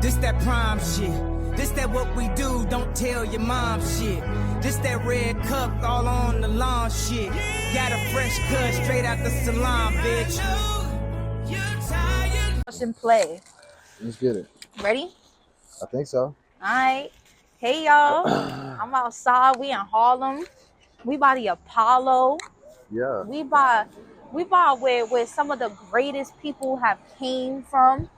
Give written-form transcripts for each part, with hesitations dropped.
This that prime shit. This that what we do, don't tell your mom shit. This that red cup all on the lawn shit. Got a fresh cut straight out the salon, bitch. And play. Let's get it. Ready? I think so. Alright. Hey y'all. I'm outside. We in Harlem. We by the Apollo. Yeah. We by where some of the greatest people have came from.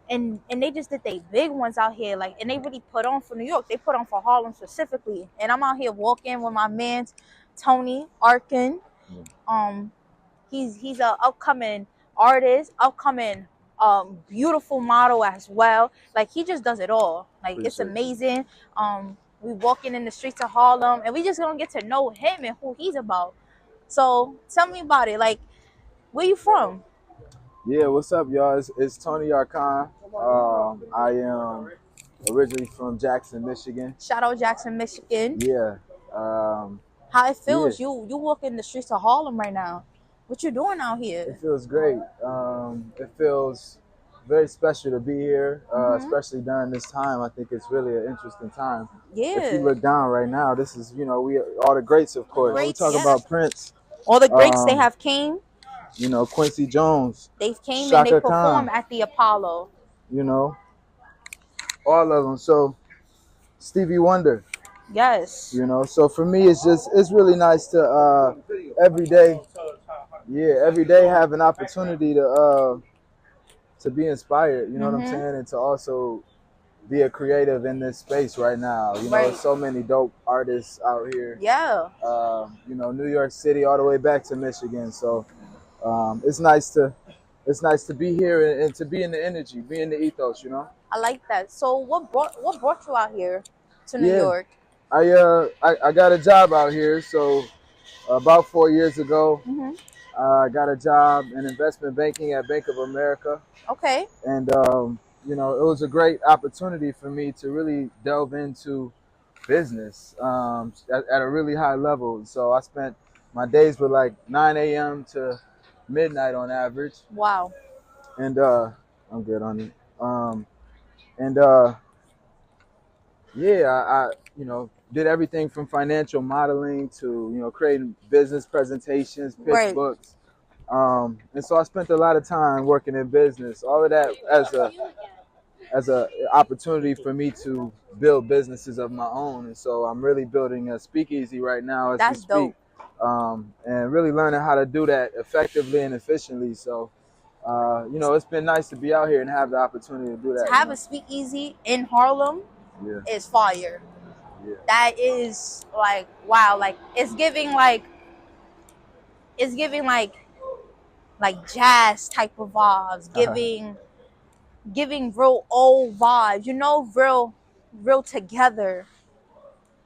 And they just did they big ones out here, like, and they really put on for New York. They put on for Harlem specifically. And I'm out here walking with my man Tonie Arcon. He's a upcoming artist, upcoming beautiful model as well. Like, he just does it all. Like, it's amazing. We walking in the streets of Harlem, and we just gonna get to know him and who he's about. So tell me about it. Like, where you from? Yeah, what's up, y'all? It's Tonie Arcon. I am originally from Jackson, Michigan. Shout out Jackson, Michigan. Yeah. How it feels? Yeah. You walk in the streets of Harlem right now. What you doing out here? It feels great. It feels very special to be here, especially during this time. I think it's really an interesting time. Yeah. If you look down right now, this is, we all the greats, of course. Greats, we talk about Prince. All the greats they have came. Quincy Jones. They came Shaka and they Khan, performed at the Apollo. All of them. So Stevie Wonder. Yes. So for me, it's really nice to every day have an opportunity to be inspired. You know what I'm saying, and to also be a creative in this space right now. There's so many dope artists out here. Yeah. New York City all the way back to Michigan. So it's nice to be here and to be in the energy, be in the ethos. I like that. So what brought you out here to New York? I got a job out here. So about 4 years ago, I got a job in investment banking at Bank of America. Okay. And it was a great opportunity for me to really delve into business at a really high level. So I spent my days with like 9 a.m. to midnight on average. Wow. And I'm good on it. I did everything from financial modeling to creating business presentations, pitch books. And so I spent a lot of time working in business. All of that as a opportunity for me to build businesses of my own. And so I'm really building a speakeasy right now as we speak. Dope. And really learning how to do that effectively and efficiently. So, it's been nice to be out here and have the opportunity to do that. To have a speakeasy in Harlem is fire. Yeah. That is like, wow. Like, it's giving jazz type of vibes, giving real old vibes, real together,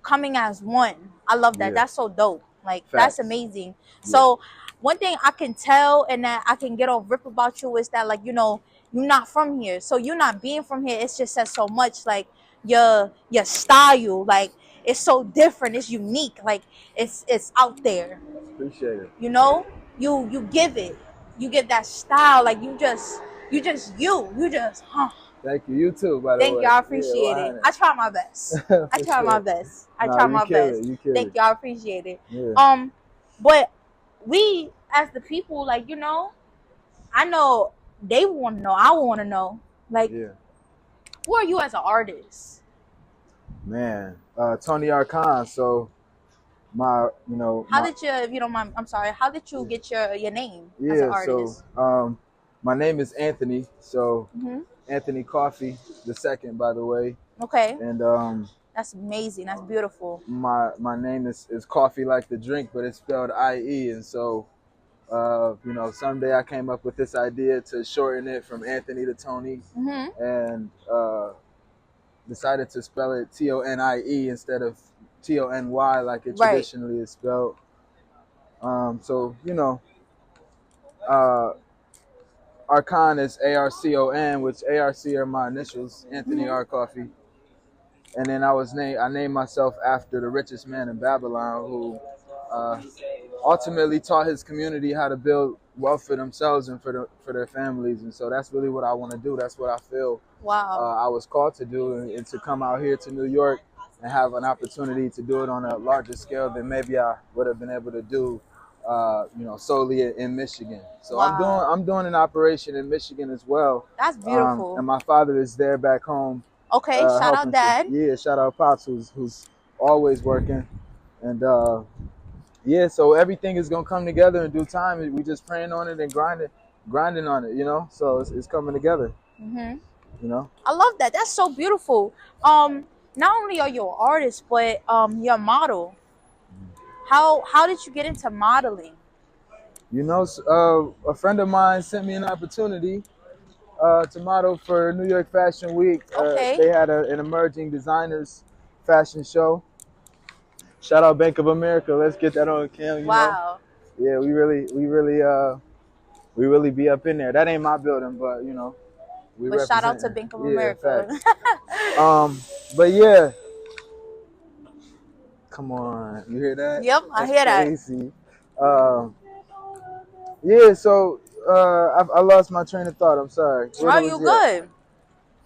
coming as one. I love that. That's so dope. Like, that's amazing. So one thing I can tell and that I can get off rip about you is that, like, you're not from here. So you not being from here, it just says so much. Like, your style, like, it's so different. It's unique. Like, it's out there. Appreciate it. You give it. You give that style. Like, you just Thank you. You too, by the way. Thank you. I appreciate it. I try my best. I try my best. Thank you. I appreciate it. Yeah. But we, as the people, like, I know they want to know. I want to know. Like, who are you as an artist? Man, Tonie Arcon. So how did you, if you don't mind, I'm sorry, how did you get your name as an artist? So my name is Anthony. So Anthony Coffee II, by the way. Okay. And that's amazing. That's beautiful. My name is coffee like the drink, but it's spelled IE. And so someday I came up with this idea to shorten it from Anthony to Tony, and decided to spell it TONIE instead of TONY like it traditionally is spelled. Arcon is ARCON, which ARC are my initials, Anthony R. Coffee. And then I named myself after the richest man in Babylon, who ultimately taught his community how to build wealth for themselves and for their families. And so that's really what I want to do. That's what I feel I was called to do, and to come out here to New York and have an opportunity to do it on a larger scale than maybe I would have been able to do, solely in Michigan. So I'm doing an operation in Michigan as well. That's beautiful. And my father is there back home. Okay, shout out Dad. Shout out Pops, who's always working. And so everything is gonna come together in due time. We just praying on it and grinding on it, So it's coming together. I love that. That's so beautiful. Not only are you an artist, but you're a model. How did you get into modeling? A friend of mine sent me an opportunity to model for New York Fashion Week. Okay. They had an emerging designers fashion show. Shout out Bank of America. Let's get that on cam. Wow. Yeah, we really be up in there. That ain't my building, but But shout out to Bank of America. But yeah. Come on, you hear that? Yep, I hear crazy. So I lost my train of thought. I'm sorry. Oh, you good?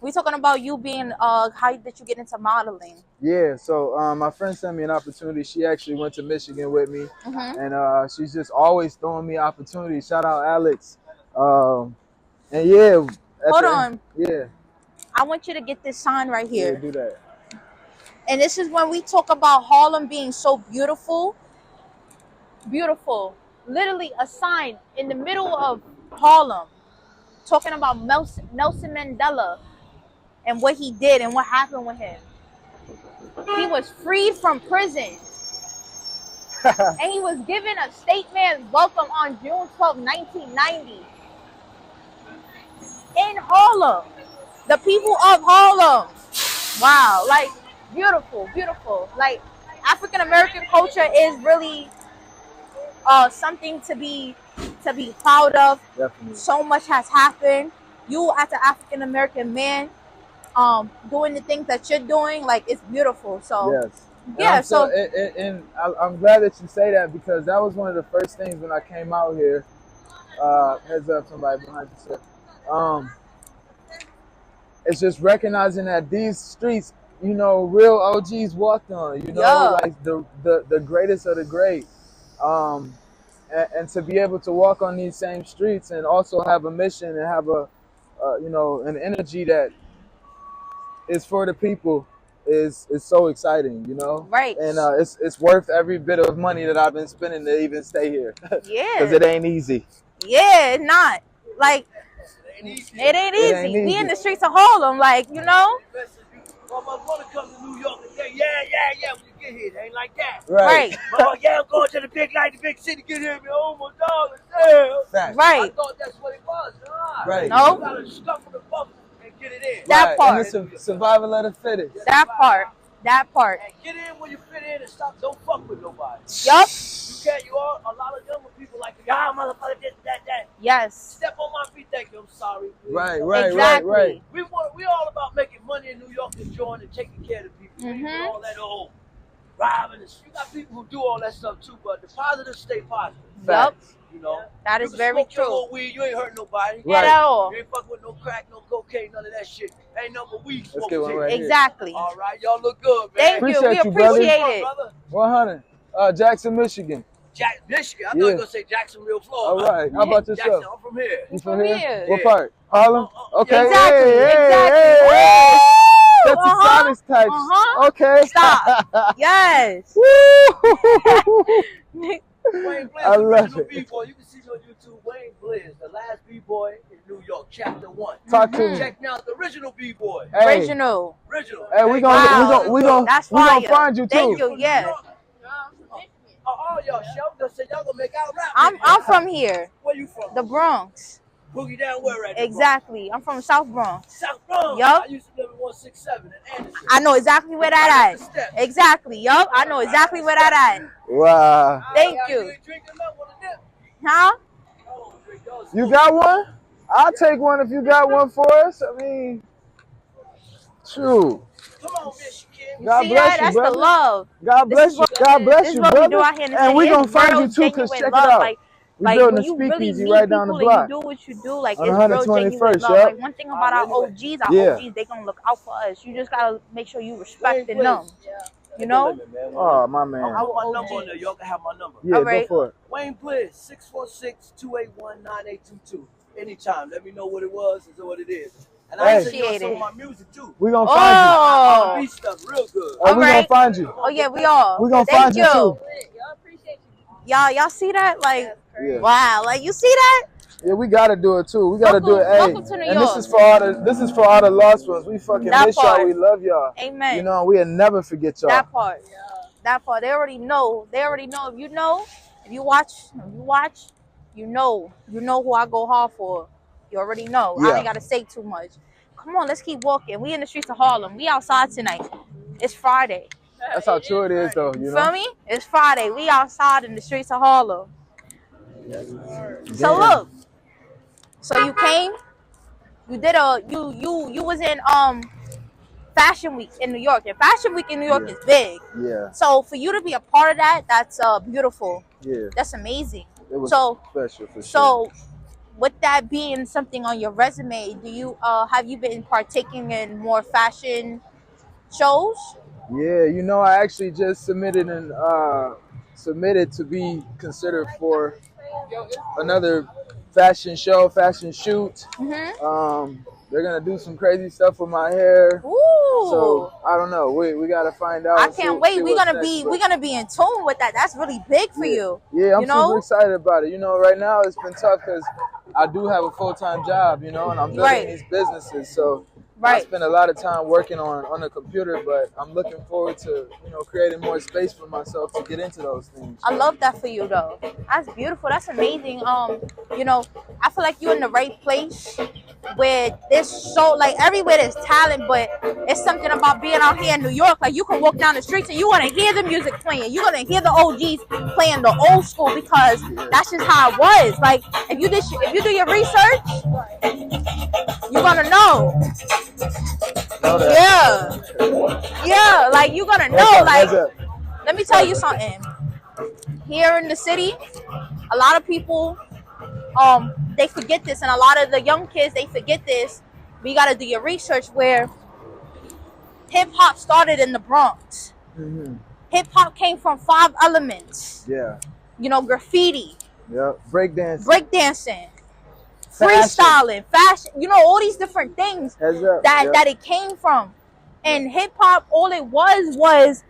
We talking about you being how did you get into modeling? Yeah, so my friend sent me an opportunity. She actually went to Michigan with me, and she's just always throwing me opportunities. Shout out Alex. And yeah. Hold on. Yeah. I want you to get this sign right here. Yeah, do that. And this is when we talk about Harlem being so beautiful. Beautiful. Literally a sign in the middle of Harlem talking about Nelson Mandela and what he did and what happened with him. He was freed from prison. And he was given a state man's welcome on June 12, 1990. In Harlem. The people of Harlem. Wow. Like, beautiful, beautiful. Like, African American culture is really something to be proud of. Definitely. So much has happened. You as an African American man, doing the things that you're doing, like, it's beautiful. So yes. Yeah. And I'm glad that you say that, because that was one of the first things when I came out here. Heads up, somebody behind you. It's just recognizing that these streets, real OGs walked on, like the greatest of the great. And to be able to walk on these same streets and also have a mission and have an energy that is for the people is so exciting, Right. And it's worth every bit of money that I've been spending to even stay here. Yeah. Because it ain't easy. Yeah, it's not. Like, it ain't easy. We in the streets of Harlem, like, I'm gonna come to New York and say, yeah, when you get here, it ain't like that. Right. Oh, yeah, I'm going to the big city, get here, oh my dog, yeah. Right. I thought that's what it was. Right. No. You gotta stuff in the bubble and get it in. That part. And it's survival of the fittest. That part. And get in when you fit in and stop, don't fuck with nobody. Yup. A lot of younger people like, motherfucker, this, that. Yes. Step on my feet, thank you, I'm sorry. Please. Exactly. We all about making money in New York, enjoying and taking care of the people. All that robbing. You got people who do all that stuff too, but the positive stay positive. Yup. That You is can very smoke your true. little weed, you ain't hurt nobody. At all. You ain't fucking with no crack, no cocaine, none of that shit. Ain't no but weed Let's get one smoking. right here. Exactly. All right, y'all look good, man. Thank you. We Appreciate you, brother. appreciate it. Brother. 100. Jackson, Michigan. Michigan. I thought you were gonna say Jacksonville, Florida. All right. How about yourself? Jackson, I'm from here. You From from here? here. What Yeah. part? Harlem? Okay. Exactly. Hey. That's the saddest types. Okay. Stop. Yes. Wayne Blaze, I love original it. B-boy. You can see me on YouTube. Wayne Blaze, the last B-boy in New York, Chapter 1. Talk to me. Check now the original B-boy. Hey. Original. Hey, we gonna That's gonna fire. find you too. Thank you. Yeah. Oh, y'all, y'all gonna make out rap. I'm from here. Where you from? The Bronx. Boogie down where at? Exactly. I'm from South Bronx. South Bronx. Yup. I used to live in 167 in Anderson. I know exactly where that at. Exactly. Yup. I know exactly where that at. Wow. Thank You you. ain't drinking enough on the dip. Huh? I don't drink those. You got one? I'll take one if you got one for us. I mean, True. Come on, Michigan. God See bless that? you, That's brother. the love. God bless you. God bless This is you, what we do brother. out here in the And city. we gonna It's find real, you too, cause genuine check it love. out. We Like building when a you really speakeasy meet right down the people and you block do what you do, like on it's real, genuine 121st. love. Yep. Like one thing about our Anyway. OGs, they gonna look out for us. You just gotta make sure you respecting them. You know? Limit, man. Oh, my man. I'll put my number on there. Y'all can have my number. Yeah, All go right. for it. Wayne Bliss, 646-281-9822. Anytime. Let me know what it was and what it is. And I send you some of my music too. We gonna find you. R&B stuff real good. Oh, we gonna find you. Oh yeah, we are. We gonna find you too. Y'all see that? Like, Yeah. wow, like you see that? Yeah, we gotta do it too. We gotta do it. Hey, welcome to New and York. this is for all the lost ones. We fucking That miss y'all. part. We love y'all. Amen. You know, we'll never forget y'all. That part. That part. They already know. If you watch, you know who I go hard for. You already know. Yeah. I ain't gotta say too much. Come on, let's keep walking. We in the streets of Harlem. We outside tonight. It's Friday. That's how true it is, though. You know. Feel me? It's Friday. We outside in the streets of Harlem. So look. So you came. You did you was in Fashion Week in New York, and Fashion Week in New York is big. Yeah. So for you to be a part of that, that's beautiful. Yeah. That's amazing. It was so special for sure. So with that being something on your resume, do you have you been partaking in more fashion shows? Yeah, you know, I actually just submitted to be considered for another fashion show, fashion shoot. Mm-hmm. They're gonna do some crazy stuff with my hair. Ooh. So I don't know. We gotta find out. I can't wait. We're gonna be in tune with that. That's really big for you. Yeah, I'm super excited about it. You know, right now it's been tough because I do have a full-time job, you know, and I'm building these businesses. So I spend a lot of time working on the computer, but I'm looking forward to, you know, creating more space for myself to get into those things. I love that for you though. That's beautiful. That's amazing. You know, I feel like you're in the right place where there's so like everywhere there's talent, but it's something about being out here in New York. Like you can walk down the streets and you want to hear the music playing. You're gonna hear the OGs playing the old school because that's just how it was. Like if you do your research, you're gonna know. Yeah, like you're gonna know. Like, let me tell you something. Here in the city, a lot of people, they forget this, and a lot of the young kids, they forget this. But you gotta do your research. Where hip hop started in the Bronx. Mm-hmm. Hip hop came from 5 elements. Yeah. You know, graffiti. Yeah. Breakdancing. Freestyling, fashion, you know, all these different things that it came from. And hip hop, all it was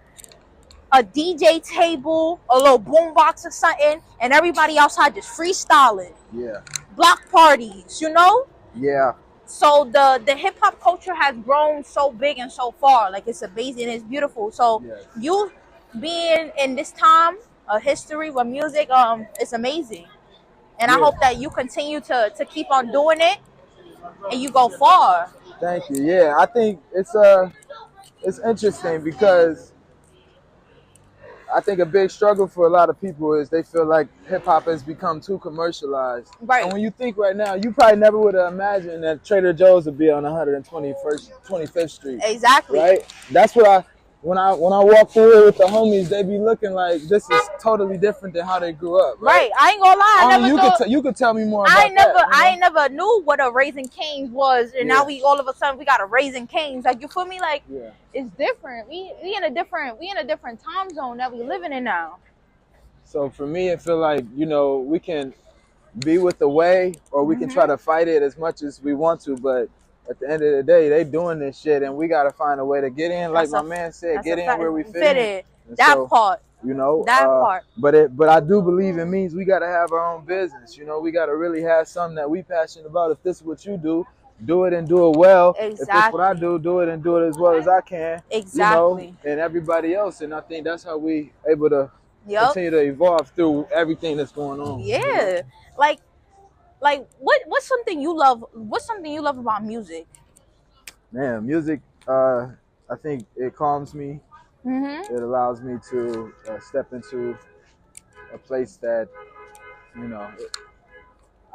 a DJ table, a little boombox or something, and everybody outside just freestyling. Yeah. Block parties, you know? Yeah. So the hip hop culture has grown so big and so far. Like it's amazing, it's beautiful. So you being in this time of history with music, it's amazing. And I hope that you continue to keep on doing it and you go far. Thank you. Yeah, I think it's interesting because I think a big struggle for a lot of people is they feel like hip hop has become too commercialized. Right. And when you think right now, you probably never would have imagined that Trader Joe's would be on 25th Street. Exactly. Right? That's what when I walk through it with the homies, they be looking like this is totally different than how they grew up. Right? I ain't gonna lie. You could tell me more about that. I ain't never knew what a Raising Cane's was, and now we all of a sudden we got a Raising Cane's. Like you feel me? Like it's different. We in a different time zone that we living in now. So for me, it feel like, you know, we can be with the way, or we can try to fight it as much as we want to, but at the end of the day, they doing this shit, and we got to find a way to get in. Like my man said, get in where we fit in. That part. You know, that part. But I do believe it means we got to have our own business. You know, we got to really have something that we passionate about. If this is what you do it and do it well. Exactly. If this what I do it and do it as well as I can. Exactly. You know, and everybody else. And I think that's how we able to continue to evolve through everything that's going on. Yeah. Like what's something you love? What's something you love about music? Man, music. I think it calms me. Mm-hmm. It allows me to step into a place that, you know,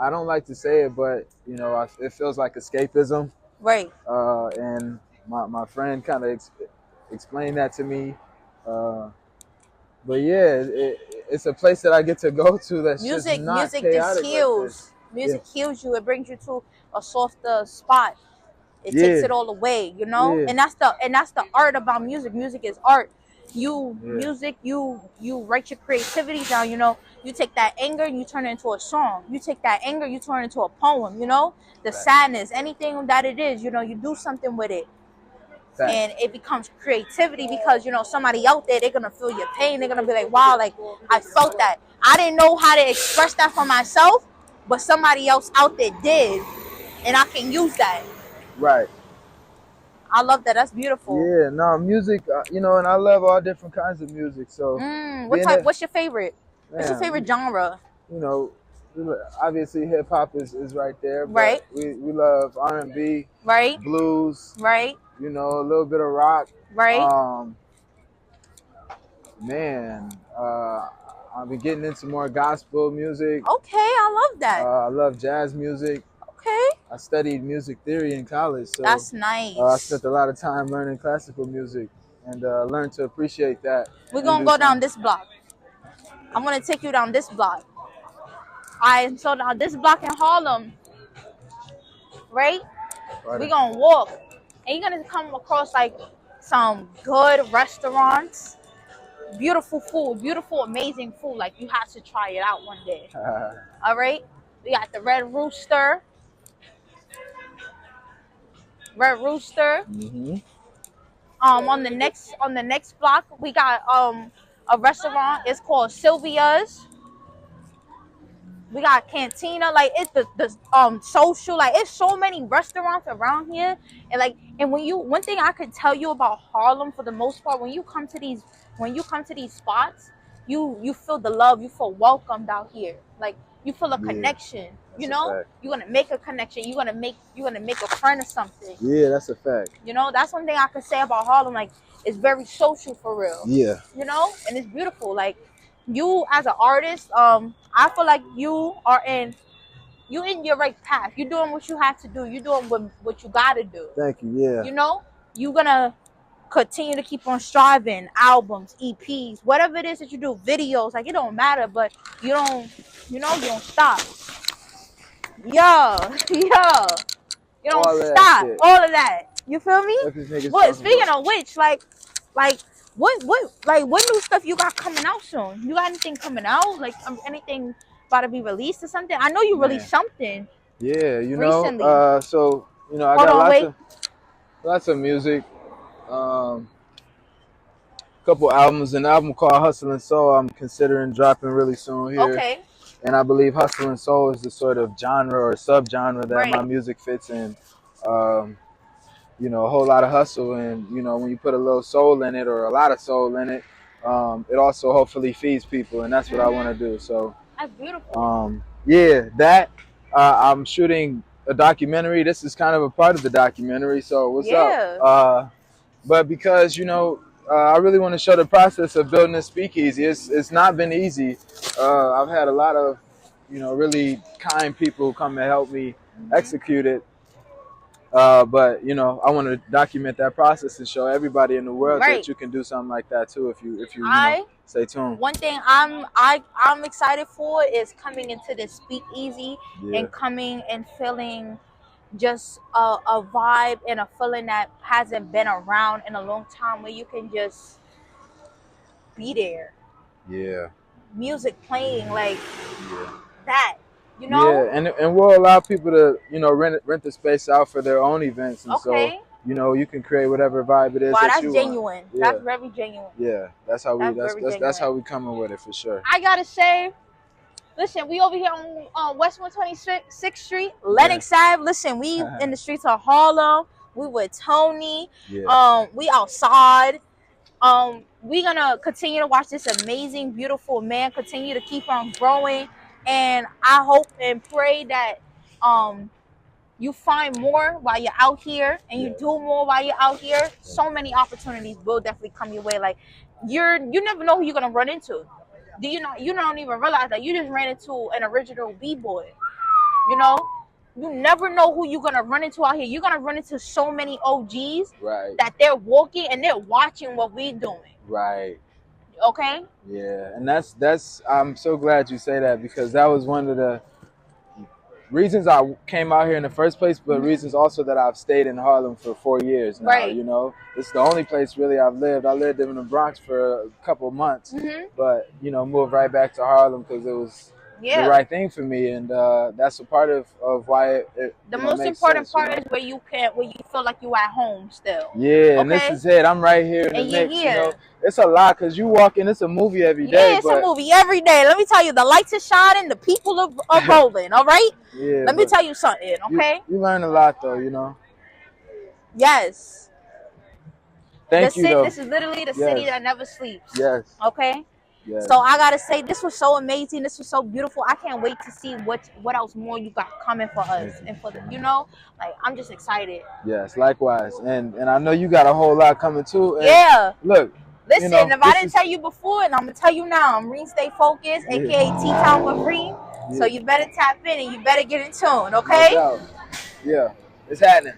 I don't like to say it, but you know, it feels like escapism. Right. And my friend kind of explained that to me. But yeah, it's a place that I get to go to that's just not music chaotic just heals. Music heals you. It brings you to a softer spot. It takes it all away, you know. And that's the art about music. Music is art. Music, you write your creativity down. You know, you take that anger and you turn it into a song. You take that anger, you turn it into a poem. You know, the sadness, anything that it is. You know, you do something with it. And it becomes creativity because, you know, somebody out there, they're going to feel your pain. They're going to be like, wow, like, I felt that. I didn't know how to express that for myself, but somebody else out there did. And I can use that. Right. I love that. That's beautiful. Yeah, no, music, you know, and I love all different kinds of music. So, what's your favorite? What's your favorite genre? You know, obviously hip hop is right there. But right. We love R&B. Right. Blues. Right. You know, a little bit of rock. Right. I've been getting into more gospel music. Okay, I love that. I love jazz music. Okay. I studied music theory in college. So that's nice. I spent a lot of time learning classical music and learned to appreciate that. We're going to go down this block. I'm going to take you down this block. So down this block in Harlem, right? We're going to walk. And you're going to come across like some good restaurants. Beautiful food. Beautiful, amazing food. Like you have to try it out one day. All right? We got the Red Rooster. Red Rooster. Mm-hmm. On the next block, we got a restaurant. It's called Sylvia's. We got Cantina, like it's the social, like it's so many restaurants around here, and one thing I could tell you about Harlem for the most part, when you come to these spots, you feel the love, you feel welcomed out here, like you feel a connection. You know, you're gonna make a connection. You're gonna make a friend or something. Yeah, that's a fact. You know, that's one thing I could say about Harlem. Like it's very social for real. Yeah. You know, and it's beautiful. Like you as an artist, I feel like you in your right path. You're doing what you have to do. You're doing what you gotta do. Thank you. Yeah. You know, you're gonna continue to keep on striving. Albums, EPs, whatever it is that you do, videos. Like it don't matter, but you don't stop. Yo. You don't stop. All of that. You feel me? But speaking of which, like what new stuff you got coming out soon? You got anything coming out? Like anything about to be released or something? I know you released something. Yeah, you know. Recently. So you know, I got lots of music. Couple albums. An album called Hustle and Soul. I'm considering dropping really soon here. Okay. And I believe Hustle and Soul is the sort of genre or subgenre that my music fits in. You know, a whole lot of hustle, and you know, when you put a little soul in it or a lot of soul in it, it also hopefully feeds people, and that's what I want to do. So that's beautiful. Yeah, that I'm shooting a documentary. This is kind of a part of the documentary. So what's up? But because you know, I really want to show the process of building a speakeasy. It's not been easy. I've had a lot of, you know, really kind people come and help me execute it. But you know, I want to document that process and show everybody in the world that you can do something like that too if you know, stay tuned. One thing I'm excited for is coming into this speakeasy and coming and feeling just a vibe and a feeling that hasn't been around in a long time, where you can just be there. Yeah. Music playing like that. You know? Yeah, and we'll allow people to, you know, rent the space out for their own events, and so you know, you can create whatever vibe it is. Wow, that that's you genuine. Want. That's very genuine. Yeah, that's how we coming with it for sure. I gotta say, listen, we over here on West 126th Street, Lenox Ave. Listen, we in the streets of Harlem. We with Tony. Yeah. We outside. We gonna continue to watch this amazing, beautiful man continue to keep on growing. And I hope and pray that you find more while you're out here, and you do more while you're out here. So many opportunities will definitely come your way. Like you never know who you're gonna run into. Do you know? You don't even realize that you just ran into an original B-boy. You know, you never know who you're gonna run into out here. You're gonna run into so many OGs Right. that they're walking and they're watching what we're doing. Right. Okay. Yeah, and that's I'm so glad you say that, because that was one of the reasons I came out here in the first place, but reasons also that I've stayed in Harlem for 4 years now. Right. You know, it's the only place really I've lived. I lived in the Bronx for a couple of months, but you know, moved right back to Harlem because it was the right thing for me, and that's a part of why the most important part is where you feel like you at home still. Yeah, and this is it. I'm right here in the mix. You know, it's a lot because you walk in. It's a movie every day. Yeah, it's a movie every day. Let me tell you, the lights are shining, the people are rolling. All right. Yeah. Let me tell you something. Okay. You learn a lot though. You know. Yes. Thank you. This is literally the city that never sleeps. Yes. Okay. Yes. So I gotta say, this was so amazing. This was so beautiful. I can't wait to see what else more you got coming for us and for the, you know, like I'm just excited. Yes, likewise, and I know you got a whole lot coming too. And yeah. Look. Listen, you know, if I didn't tell you before, and I'm gonna tell you now, I'm Renestayfocus, aka T-Town with Reen. So you better tap in and you better get in tune, okay? No doubt. Yeah, it's happening.